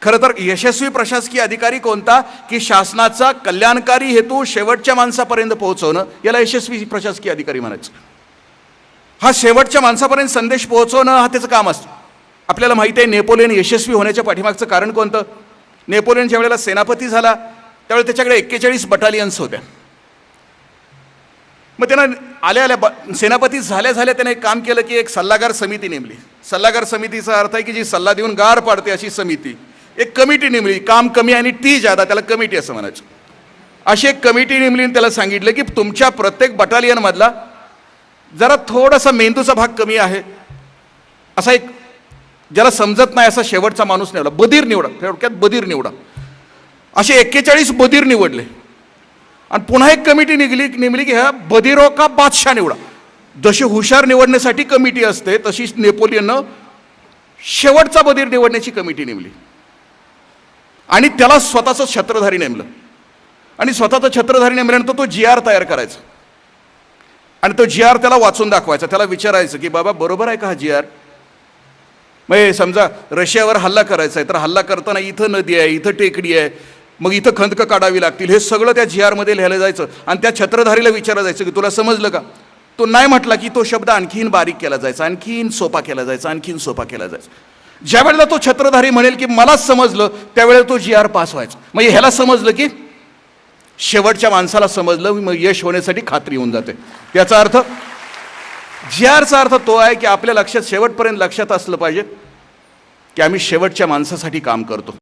खरं तर यशस्वी प्रशासकीय अधिकारी कोणता की शासनाचा कल्याणकारी हेतू शेवटच्या माणसापर्यंत पोहोचवणं, याला यशस्वी प्रशासकीय अधिकारी म्हणायचं. हा शेवटच्या माणसापर्यंत संदेश पोहोचवणं हा त्याचं काम असतं. आपल्याला माहिती आहे नेपोलियन यशस्वी होण्याच्या पाठीमागचं कारण कोणतं. नेपोलियन ज्या वेळेला सेनापती झाला त्यावेळेला त्याच्याकडे 41 बटालियन्स होत्या. मग त्यानं आल्या सेनापती झाल्या त्याने एक काम केलं की एक सल्लागार समिती नेमली. सल्लागार समितीचा अर्थ आहे की जी सल्ला देऊन गार पाडते अशी समिती. एक कमिटी नेमली, काम कमी आणि ती ज्यादा, त्याला कमिटी असं म्हणायचं. अशी एक कमिटी नेमली आणि त्याला सांगितलं की तुमच्या प्रत्येक बटालियनमधला जरा थोडासा मेंदूचा भाग कमी आहे असा एक ज्याला समजत नाही असा शेवटचा माणूस निवडा, बधीर निवडा, थोडक्यात बधीर निवडा. असे 41 बधीर निवडले आणि पुन्हा एक कमिटी नेमली की ह्या बधीरो का बादशाह निवडा. जशी हुशार निवडण्यासाठी कमिटी असते तशीच नेपोलियननं शेवटचा बधीर निवडण्याची कमिटी नेमली आणि त्याला स्वतःचं छत्रधारी नेमलं. आणि स्वतःचं छत्रधारी नेमल्यानंतर तो GR तयार करायचा आणि तो GR त्याला वाचून दाखवायचा. त्याला विचारायचं की बाबा बरोबर आहे का हा GR. मग समजा रशियावर हल्ला करायचा आहे तर हल्ला करताना इथं नदी आहे, इथं टेकडी आहे, मग इथं खंदकं काढावी लागतील, हे सगळं त्या GR मध्ये लिहिलं जायचं. आणि त्या छत्रधारीला विचारलं जायचं की तुला समजलं का. तो नाही म्हटला की तो शब्द आणखीन बारीक केला जायचा, आणखीन सोपा केला जायचा, आणखीन सोपा केला जायचा. ज्या वेळेला तो छत्रधारी म्हणेल की मलाच समजलं त्यावेळेला तो GR पास व्हायचा. मग ह्याला समजलं की शेवटच्या माणसाला समजलं, मग यश होण्यासाठी खात्री होऊन जाते. त्याचा अर्थ GRचा अर्थ तो आहे की आपल्या लक्षात शेवटपर्यंत लक्षात असलं पाहिजे की आम्ही शेवटच्या माणसासाठी काम करतो.